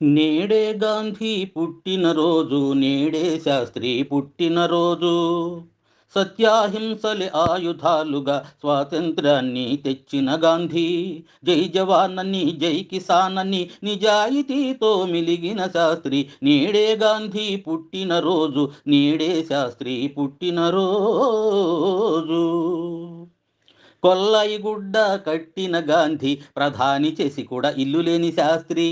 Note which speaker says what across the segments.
Speaker 1: నేడే గాంధీ పుట్టినరోజు, నేడే శాస్త్రి పుట్టినరోజు. సత్యాహింసలే ఆయుధాలుగా స్వాతంత్రాన్ని తెచ్చిన గాంధీ. జై జవానని జై కిసానని నిజాయితీతో మిలిగిన శాస్త్రి. నేడే గాంధీ పుట్టినరోజు, నేడే శాస్త్రి పుట్టినరోజు. కొల్లాయి గుడ్డ కట్టిన గాంధీ, ప్రధాని చేసి కూడా ఇల్లు లేని శాస్త్రి.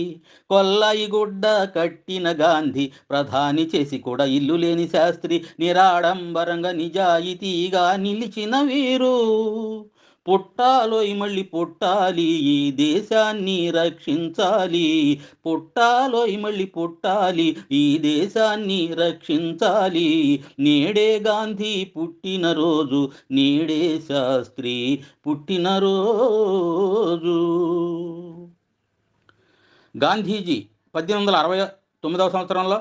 Speaker 1: కొల్లాయి గుడ్డ కట్టిన గాంధీ, ప్రధాని చేసి కూడా ఇల్లు లేని శాస్త్రి. నిరాడంబరంగా నిజాయితీగా నిలిచిన వీరు. పుట్టాలోయ్ మళ్ళీ పుట్టాలి, ఈ దేశాన్ని రక్షించాలి. పుట్టాలోయ్ మళ్ళీ పుట్టాలి, ఈ దేశాన్ని రక్షించాలి. నేడే గాంధీ పుట్టినరోజు, నేడే శాస్త్రి పుట్టినరోజు. గాంధీజీ 1869 సంవత్సరంలో,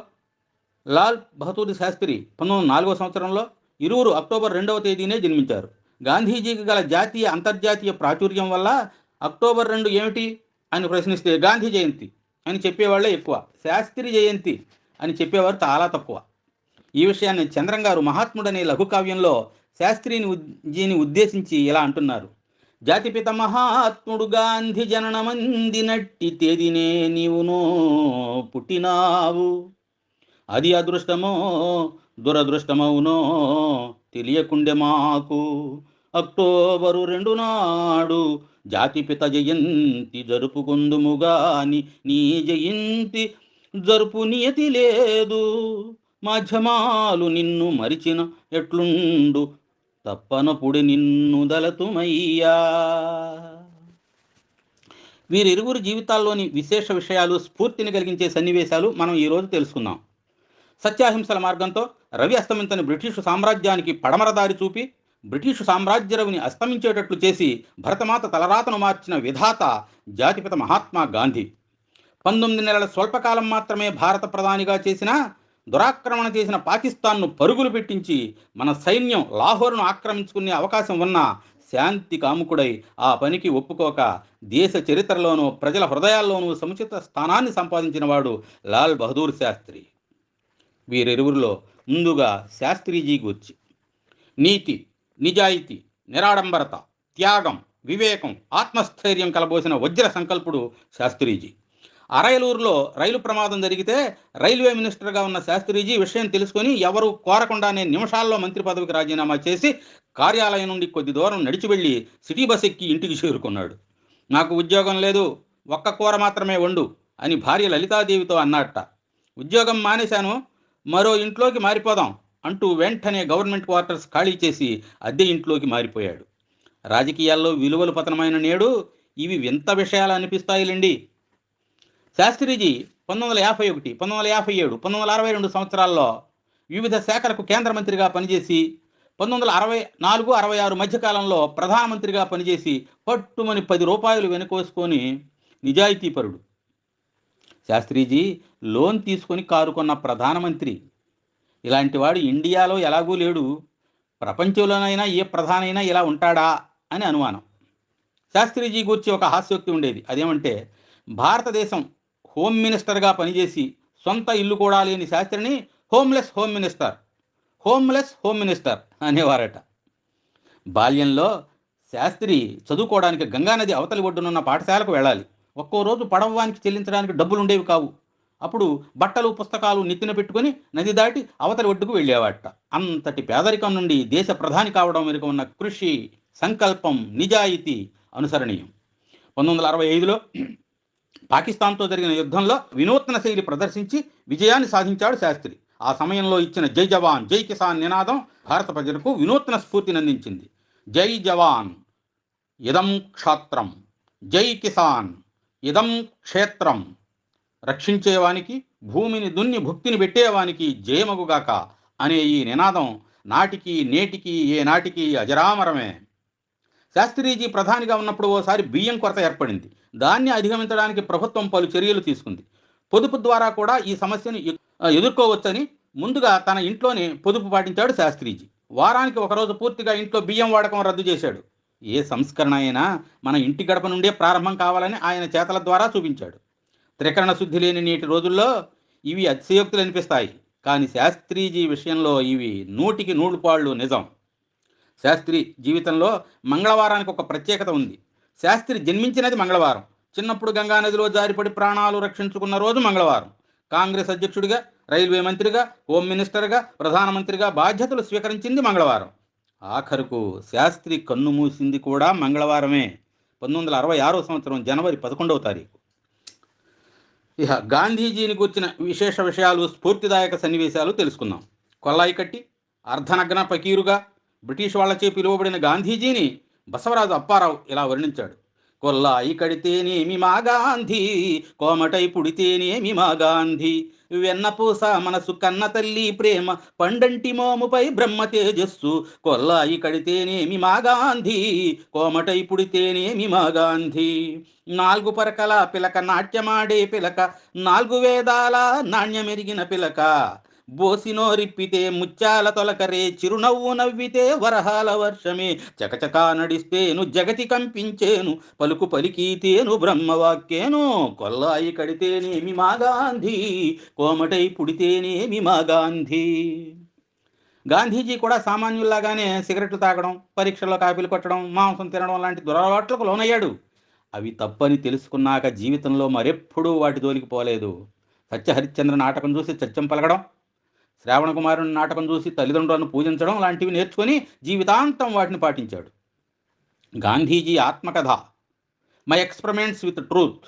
Speaker 1: లాల్ బహదూర్ శాస్త్రి 1904 సంవత్సరంలో ఇరువురు అక్టోబర్ 2వ తేదీనే జన్మించారు. గాంధీజీకి గల జాతీయ అంతర్జాతీయ ప్రాచుర్యం వల్ల అక్టోబర్ 2 ఏమిటి అని ప్రశ్నిస్తే గాంధీ జయంతి అని చెప్పేవాళ్ళే ఎక్కువ, శాస్త్రి జయంతి అని చెప్పేవారు చాలా తక్కువ. ఈ విషయాన్ని చంద్రం గారు మహాత్ముడనే లఘుకావ్యంలో శాస్త్రిజీని ఉద్దేశించి ఇలా అంటున్నారు: జాతిపిత మహాత్ముడు గాంధీ జననమందినట్టి తేదీనే నీవునో పుట్టినావు. అది అదృష్టమో దురదృష్టమవునో తెలియకుండే మాకు. అక్టోబరు 2 నాడు జాతిపిత జయంతి జరుపుకుందుముగాని నీ జయంతి జరుపు నియతి లేదు. మాధ్యమాలు నిన్ను మరిచిన ఎట్లుండు, తప్పనపుడి నిన్ను దళతుమయ్యా. వీరిరువురు జీవితాల్లోని విశేష విషయాలు, స్ఫూర్తిని కలిగించే సన్నివేశాలు మనం ఈరోజు తెలుసుకుందాం. సత్యాహింసల మార్గంతో రవి అస్తమించని బ్రిటిషు సామ్రాజ్యానికి పడమర దారి చూపి బ్రిటిషు సామ్రాజ్య రవిని అస్తమించేటట్లు చేసి భరతమాత తలరాతను మార్చిన విధాత జాతిపిత మహాత్మా గాంధీ. 19 నెలల స్వల్పకాలం మాత్రమే భారత ప్రధానిగా చేసిన, దురాక్రమణ చేసిన పాకిస్తాన్ను పరుగులు పెట్టించి మన సైన్యం లాహోర్ను ఆక్రమించుకునే అవకాశం ఉన్న శాంతి కాముకుడై ఆ పనికి ఒప్పుకోక దేశ చరిత్రలోనూ ప్రజల హృదయాల్లోనూ సముచిత స్థానాన్ని సంపాదించిన వాడు లాల్ బహదూర్ శాస్త్రి. వీరిరువురిలో ముందుగా శాస్త్రిజీ గూర్చి. నీతి, నిజాయితీ, నిరాడంబరత, త్యాగం, వివేకం, ఆత్మస్థైర్యం కలబోసిన వజ్ర సంకల్పుడు శాస్త్రిజీ. అరయలూరులో రైలు ప్రమాదం జరిగితే రైల్వే మినిస్టర్గా ఉన్న శాస్త్రిజీ విషయం తెలుసుకొని ఎవరు కోరకుండానే నిమిషాల్లో మంత్రి పదవికి రాజీనామా చేసి కార్యాలయం నుండి కొద్ది దూరం నడిచి వెళ్ళి సిటీ బస్ ఎక్కి ఇంటికి చేరుకున్నాడు. నాకు ఉద్యోగం లేదు, ఒక్క కూర మాత్రమే వండు అని భార్య లలితాదేవితో అన్నట్ట. ఉద్యోగం మానేశాను, మరో ఇంట్లోకి మారిపోదాం అంటూ వెంటనే గవర్నమెంట్ క్వార్టర్స్ ఖాళీ చేసి అద్దె ఇంట్లోకి మారిపోయాడు. రాజకీయాల్లో విలువలు పతనమైన నేడు ఇవి వింత విషయాలు అనిపిస్తాయిలేండి. శాస్త్రిజీ 1951, 1957, 1962 సంవత్సరాల్లో వివిధ శాఖలకు కేంద్ర మంత్రిగా పనిచేసి 1964-66 మధ్యకాలంలో ప్రధానమంత్రిగా పనిచేసి పట్టుమని 10 రూపాయలు వెనుకోసుకొని నిజాయితీపరుడు. శాస్త్రిజీ లోన్ తీసుకొని కారు కొన్న ప్రధానమంత్రి. ఇలాంటి వాడు ఇండియాలో ఎలాగూ లేడు, ప్రపంచంలోనైనా ఏ ప్రధానైనా ఇలా ఉంటాడా అని అనుమానం. శాస్త్రిజీ గూర్చి ఒక హాస్యోక్తి ఉండేది. అదేమంటే, భారతదేశం హోమ్ మినిస్టర్గా పనిచేసి సొంత ఇల్లు కూడా లేని శాస్త్రిని హోమ్లెస్ హోమ్ మినిస్టర్ అనేవారట. బాల్యంలో శాస్త్రి చదువుకోవడానికి గంగానది అవతలి ఒడ్డునున్న పాఠశాలకు వెళ్ళాలి. ఒక్కో రోజు పడవవానికి చెల్లించడానికి డబ్బులు ఉండేవి కావు. అప్పుడు బట్టలు పుస్తకాలు నెత్తిన పెట్టుకుని నది దాటి అవతలి ఒడ్డుకు వెళ్ళేవాట. అంతటి పేదరికం నుండి దేశ ప్రధాని కావడం వెనుక ఉన్న కృషి, సంకల్పం, నిజాయితీ అనుసరణీయం. 1965లో పాకిస్తాన్తో జరిగిన యుద్ధంలో వినూత్న శైలి ప్రదర్శించి విజయాన్ని సాధించాడు శాస్త్రి. ఆ సమయంలో ఇచ్చిన జై జవాన్ జై కిసాన్ నినాదం భారత ప్రజలకు వినూత్న స్ఫూర్తిని అందించింది. జై జవాన్ ఇదం క్షాత్రం, జై కిసాన్ ఇదం క్షేత్రం. రక్షించేవానికి, భూమిని దున్ని భుక్తిని పెట్టేవానికి జయమగుగాక అనే ఈ నినాదం నాటికి నేటికి ఏ నాటికి అజరామరమే. శాస్త్రిజీ ప్రధానిగా ఉన్నప్పుడు ఓసారి బియ్యం కొరత ఏర్పడింది. దాన్ని అధిగమించడానికి ప్రభుత్వం పలు చర్యలు తీసుకుంది. పొదుపు ద్వారా కూడా ఈ సమస్యను ఎదుర్కోవచ్చని ముందుగా తన ఇంట్లోనే పొదుపు పాటించాడు శాస్త్రిజీ. వారానికి ఒకరోజు పూర్తిగా ఇంట్లో బియ్యం వాడకం రద్దు చేశాడు. ఏ సంస్కరణ అయినా మన ఇంటి గడప నుండే ప్రారంభం కావాలని ఆయన చేతల ద్వారా చూపించాడు. త్రికరణ శుద్ధి లేని నేటి రోజుల్లో ఇవి అతిశయోక్తులు అనిపిస్తాయి. కానీ శాస్త్రీజీ విషయంలో ఇవి 100కి 100 నిజం. శాస్త్రి జీవితంలో మంగళవారానికి ఒక ప్రత్యేకత ఉంది. శాస్త్రి జన్మించినది మంగళవారం. చిన్నప్పుడు గంగానదిలో జారిపడి ప్రాణాలు రక్షించుకున్న రోజు మంగళవారం. కాంగ్రెస్ అధ్యక్షుడిగా, రైల్వే మంత్రిగా, హోమ్ మినిస్టర్గా, ప్రధానమంత్రిగా బాధ్యతలు స్వీకరించింది మంగళవారం. ఆఖరుకు శాస్త్రి కన్ను మూసింది కూడా మంగళవారమే, 1966 సంవత్సరం జనవరి 11వ తారీఖు. ఇక గాంధీజీని కూర్చిన విశేష విషయాలు, స్ఫూర్తిదాయక సన్నివేశాలు తెలుసుకుందాం. కొల్లాయి కట్టి అర్ధనగ్న ఫకీరుగా బ్రిటిష్ వాళ్లచే పిలువబడిన గాంధీజీని బసవరాజు అప్పారావు ఇలా వర్ణించాడు. కొల్లాయి కడితేనేమి మా గాంధీ, కోమటై పుడితేనేమి మా గాంధీ, వెన్నపూస మనసు కన్న తల్లి ప్రేమ, పండంటి మోముపై బ్రహ్మ తేజస్సు, కొల్లాయి కడితేనేమి మా గాంధీ, కోమటై పుడితేనేమి మా గాంధీ, 4 పరకల పిలక నాట్యమాడే పిలక, 4 వేదాల నాణ్యమెరిగిన పిలక, బోసినోరిప్పితే ముత్యాల తొలకరే, చిరునవ్వు నవ్వితే వరహాల వర్షమే, చకచకా నడిస్తేను జగతి కంపించేను, పలుకు పలికితేను బ్రహ్మవాక్యేను, కొల్లాయి కడితేనేమి మా గాంధీ, కోమటై పుడితేనేమి మా గాంధీ. గాంధీజీ కూడా సామాన్యుల్లాగానే సిగరెట్లు తాగడం, పరీక్షల్లో కాపీలు కొట్టడం, మాంసం తినడం లాంటి దురలవాట్లకు లోనయ్యాడు. అవి తప్పని తెలుసుకున్నాక జీవితంలో మరెప్పుడూ వాటి జోలికి పోలేదు. సత్యహరిశ్చంద్ర నాటకం చూసి సత్యం పలకడం, శ్రావణ కుమారుని నాటకం చూసి తల్లిదండ్రులను పూజించడం లాంటివి నేర్చుకొని జీవితాంతం వాటిని పాటించాడు. గాంధీజీ ఆత్మకథ మై ఎక్స్పెరిమెంట్స్ విత్ ట్రూత్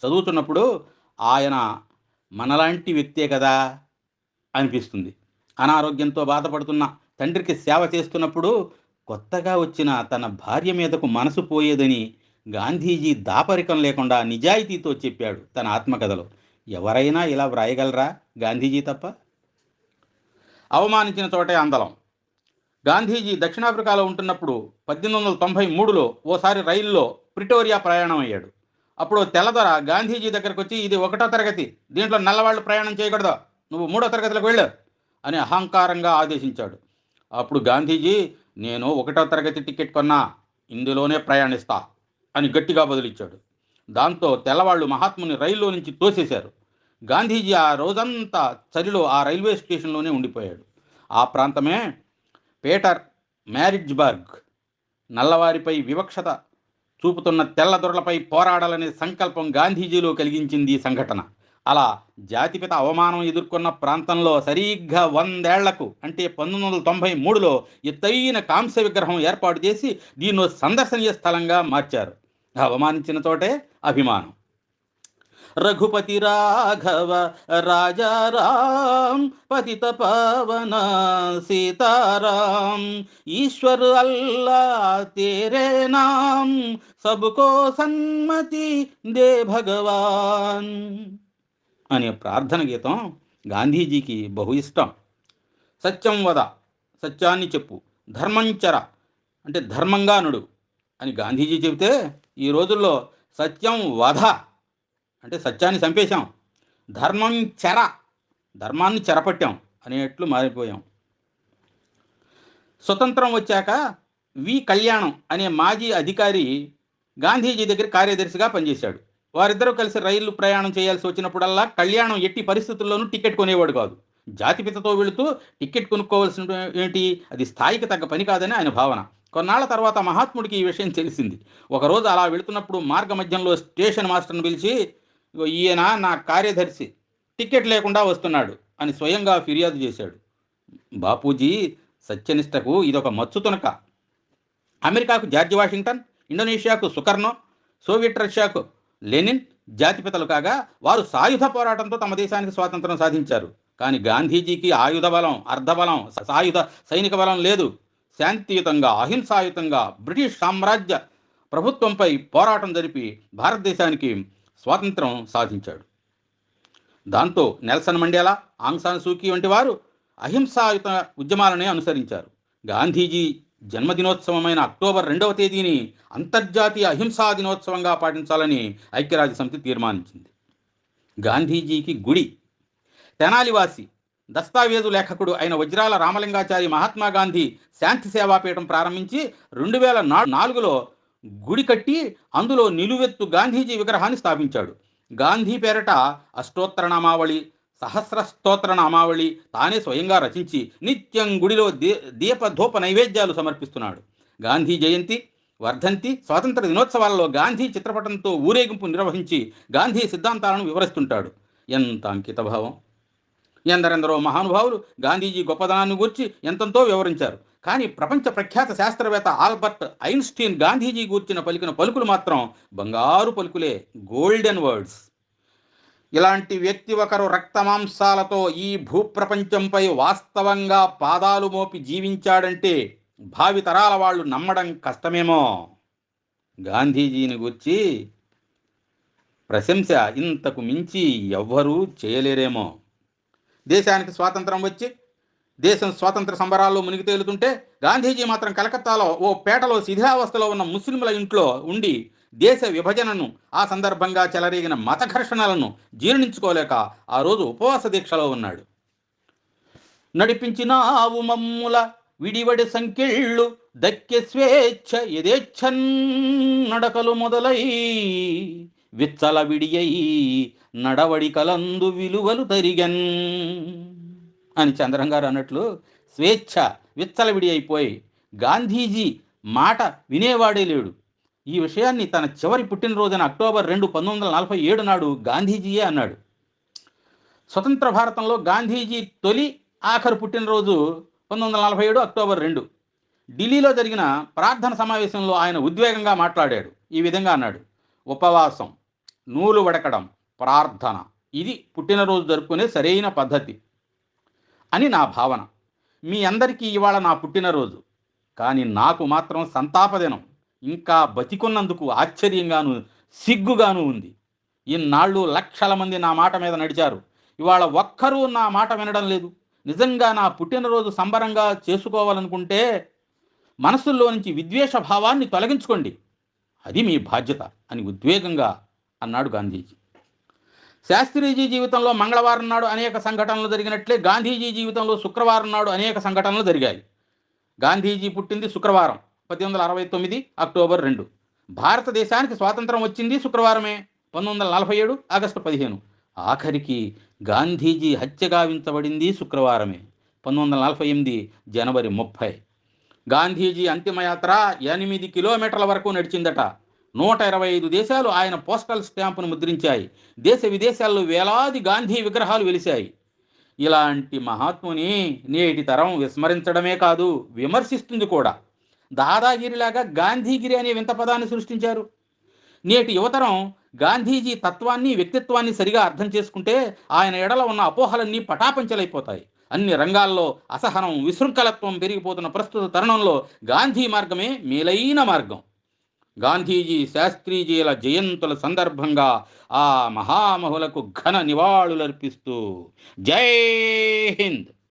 Speaker 1: చదువుతున్నప్పుడు ఆయన మనలాంటి వ్యక్తే కదా అనిపిస్తుంది. అనారోగ్యంతో బాధపడుతున్న తండ్రికి సేవ చేస్తున్నప్పుడు కొత్తగా వచ్చిన తన భార్య మీదకు మనసు పోయేదని గాంధీజీ దాపరికం లేకుండా నిజాయితీతో చెప్పాడు తన ఆత్మకథలో. ఎవరైనా ఇలా వ్రాయగలరా గాంధీజీ తప్ప? అవమానించిన చోటే అందలం. గాంధీజీ దక్షిణాఫ్రికాలో ఉంటున్నప్పుడు 1893లో ఓసారి రైల్లో ప్రిటోరియా ప్రయాణం అయ్యాడు. అప్పుడు తెల్లదొర గాంధీజీ దగ్గరకు వచ్చి, ఇది 1వ తరగతి, దీంట్లో నల్లవాళ్ళు ప్రయాణం చేయకూడదు, నువ్వు 3వ తరగతిలోకి వెళ్ళు అని అహంకారంగా ఆదేశించాడు. అప్పుడు గాంధీజీ, నేను 1వ తరగతి టికెట్ కొన్నా, ఇందులోనే ప్రయాణిస్తా అని గట్టిగా బదులిచ్చాడు. దాంతో తెల్లవాళ్ళు మహాత్ముని రైల్లో నుంచి తోసేశారు. గాంధీజీ ఆ రోజంతా చలిలో ఆ రైల్వే స్టేషన్లోనే ఉండిపోయాడు. ఆ ప్రాంతమే పీటర్ మ్యారిడ్జ్బర్గ్. నల్లవారిపై వివక్షత చూపుతున్న తెల్లదొరలపై పోరాడాలనే సంకల్పం గాంధీజీలో కలిగించింది ఈ సంఘటన. అలా జాతిపిత అవమానం ఎదుర్కొన్న ప్రాంతంలో సరిగ్గా 100 ఏళ్లకు అంటే 1993లో ఎత్తైన కాంస్య విగ్రహం ఏర్పాటు చేసి దీన్నో సందర్శనీయ స్థలంగా మార్చారు. అవమానించిన చోటే అభిమానం. రఘుపతి రాఘవ రాజారాం పతిత పవన సీతారాం ఈశ్వర్ అల్లా తేరే నాం సబ్కో సన్మతి దే భగవాన్ అనే ప్రార్థన గీతం గాంధీజీకి బహు ఇష్టం. సత్యం వద, సత్యాన్ని చెప్పు, ధర్మంచర అంటే ధర్మంగా నడు అని గాంధీజీ చెబితే, ఈ రోజుల్లో సత్యం వధ అంటే సత్యాన్ని చంపేశాం, ధర్మం చెర ధర్మాన్ని చెరపట్టాం అనేట్లు మారిపోయాం. స్వతంత్రం వచ్చాక వి కళ్యాణం అనే మాజీ అధికారి గాంధీజీ దగ్గర కార్యదర్శిగా పనిచేశాడు. వారిద్దరూ కలిసి రైలు ప్రయాణం చేయాల్సి వచ్చినప్పుడల్లా కళ్యాణం ఎట్టి పరిస్థితుల్లోనూ టికెట్ కొనేవాడు కాదు. జాతిపితతో వెళుతూ టికెట్ కొనుక్కోవాల్సిన ఏంటి, అది స్థాయికి తగ్గ పని కాదని ఆయన భావన. కొన్నాళ్ల తర్వాత మహాత్ముడికి ఈ విషయం తెలిసింది. ఒకరోజు అలా వెళుతున్నప్పుడు మార్గ మధ్యంలో స్టేషన్ మాస్టర్ని పిలిచి, ఈయన నా కార్యదర్శి టికెట్ లేకుండా వస్తున్నాడు అని స్వయంగా ఫిర్యాదు చేశాడు. బాపూజీ సత్యనిష్టకు ఇదొక మచ్చు తునక. అమెరికాకు జార్జ్ వాషింగ్టన్, ఇండోనేషియాకు సుకర్నో, సోవియట్ రష్యాకు లెనిన్ జాతిపితలు కాగా వారు సాయుధ పోరాటంతో తమ దేశానికి స్వాతంత్రం సాధించారు. కానీ గాంధీజీకి ఆయుధ బలం, అర్ధబలం, సాయుధ సైనిక బలం లేదు. శాంతియుతంగా, అహింసాయుతంగా బ్రిటిష్ సామ్రాజ్య ప్రభుత్వంపై పోరాటం జరిపి భారతదేశానికి స్వాతంత్రం సాధించాడు. దాంతో నెల్సన్ మండేలా, ఆంగ్ సాన్ సూకీ వంటి వారు అహింసాయుత ఉద్యమాలనే అనుసరించారు. గాంధీజీ జన్మదినోత్సవమైన అక్టోబర్ 2వ తేదీని అంతర్జాతీయ అహింసా దినోత్సవంగా పాటించాలని ఐక్యరాజ్య సమితి తీర్మానించింది. గాంధీజీకి గుడి. తెనాలివాసి దస్తావేజు లేఖకుడు అయిన వజ్రాల రామలింగాచారి మహాత్మా గాంధీ శాంతి సేవాపీఠం ప్రారంభించి 2004లో గుడి కట్టి అందులో నిలువెత్తు గాంధీజీ విగ్రహాన్ని స్థాపించాడు. గాంధీ పేరట అష్టోత్తర నామావళి, సహస్ర స్తోత్ర నామావళి తానే స్వయంగా రచించి నిత్యం గుడిలో దీపధూప నైవేద్యాలు సమర్పిస్తున్నాడు. గాంధీ జయంతి, వర్ధంతి, స్వాతంత్ర దినోత్సవాలలో గాంధీ చిత్రపటంతో ఊరేగింపు నిర్వహించి గాంధీ సిద్ధాంతాలను వివరిస్తుంటాడు. ఎంత అంకితభావం! ఎందరెందరో మహానుభావులు గాంధీజీ గొప్పదనాన్ని గూర్చి ఎంతంతో వివరించారు. కానీ ప్రపంచ ప్రఖ్యాత శాస్త్రవేత్త ఆల్బర్ట్ ఐన్స్టీన్ గాంధీజీ గూర్చిన పలికిన పలుకులు మాత్రం బంగారు పలుకులే, గోల్డెన్ వర్డ్స్. ఇలాంటి వ్యక్తి ఒకరు రక్తమాంసాలతో ఈ భూప్రపంచంపై వాస్తవంగా పాదాలు మోపి జీవించాడంటే భావి తరాల వాళ్ళు నమ్మడం కష్టమేమో. గాంధీజీని గూర్చి ప్రశంస ఇంతకు మించి ఎవ్వరూ చేయలేరేమో. దేశానికి స్వాతంత్రం వచ్చి దేశం స్వాతంత్ర సంబరాల్లో మునిగి తేలుతుంటే గాంధీజీ మాత్రం కలకత్తాలో ఓ పేటలో శిథిలావస్థలో ఉన్న ముస్లింల ఇంట్లో ఉండి దేశ విభజనను, ఆ సందర్భంగా చెలరేగిన మత ఘర్షణలను జీర్ణించుకోలేక ఆ రోజు ఉపవాస దీక్షలో ఉన్నాడు. నడిపించిన ఆవు మమ్ముల విడివడి సంకెళ్ళు దక్కె స్వేచ్ఛ యథేచ్ఛన్ నడకలు మొదలై విచ్చల విడియై నడవడి కలందు విలువలు తరిగన్ అని చంద్రం గారు అన్నట్లు స్వేచ్ఛ విచ్చలవిడి అయిపోయి గాంధీజీ మాట వినేవాడే లేడు. ఈ విషయాన్ని తన చివరి పుట్టినరోజున అక్టోబర్ 2, 1947 నాడు గాంధీజీయే అన్నాడు. స్వతంత్ర భారతంలో గాంధీజీ తొలి ఆఖరు పుట్టినరోజు 1947 అక్టోబర్ 2. ఢిల్లీలో జరిగిన ప్రార్థన సమావేశంలో ఆయన ఉద్వేగంగా మాట్లాడాడు. ఈ విధంగా అన్నాడు: ఉపవాసం, నూలు వడకడం, ప్రార్థన, ఇది పుట్టినరోజు జరుపుకునే సరైన పద్ధతి అని నా భావన. మీ అందరికీ ఇవాళ నా పుట్టినరోజు, కానీ నాకు మాత్రం సంతాపదినం. ఇంకా బతికున్నందుకు ఆశ్చర్యంగాను సిగ్గుగాను ఉంది. ఇన్నాళ్ళు లక్షల మంది నా మాట మీద నడిచారు. ఇవాళ ఒక్కరూ నా మాట వినడం లేదు. నిజంగా నా పుట్టినరోజు సంబరంగా చేసుకోవాలనుకుంటే మనసుల్లో నుంచి విద్వేష భావాన్ని తొలగించుకోండి, అది మీ బాధ్యత అని ఉద్వేగంగా అన్నాడు గాంధీజీ. శాస్త్రీజీ జీవితంలో మంగళవారం నాడు అనేక సంఘటనలు జరిగినట్లే గాంధీజీ జీవితంలో శుక్రవారం నాడు అనేక సంఘటనలు జరిగాయి. గాంధీజీ పుట్టింది శుక్రవారం 1869 అక్టోబర్ 2. భారతదేశానికి స్వాతంత్రం వచ్చింది శుక్రవారమే 1947 ఆగస్టు 15. ఆఖరికి గాంధీజీ హత్య గావించబడింది శుక్రవారమే 1948 జనవరి 30. గాంధీజీ అంతిమయాత్ర 8 కిలోమీటర్ల వరకు నడిచిందట. 125 దేశాలు ఆయన పోస్టల్ స్టాంపును ముద్రించాయి. దేశ విదేశాల్లో వేలాది గాంధీ విగ్రహాలు వెలిశాయి. ఇలాంటి మహాత్ముని నేటి తరం విస్మరించడమే కాదు, విమర్శిస్తుంది కూడా. దాదాగిరిలాగా గాంధీగిరి అనే వింత పదాన్ని సృష్టించారు. నేటి యువతరం గాంధీజీ తత్వాన్ని, వ్యక్తిత్వాన్ని సరిగా అర్థం చేసుకుంటే ఆయన ఎడల ఉన్న అపోహలన్నీ పటాపంచలైపోతాయి. అన్ని రంగాల్లో అసహనం, విశృంఖలత్వం పెరిగిపోతున్న ప్రస్తుత తరుణంలో గాంధీ మార్గమే మేలైన మార్గం. గాంధీజీ, శాస్త్రీజీల జయంతుల సందర్భంగా ఆ మహామహులకు ఘన నివాళులర్పిస్తూ జై హింద్.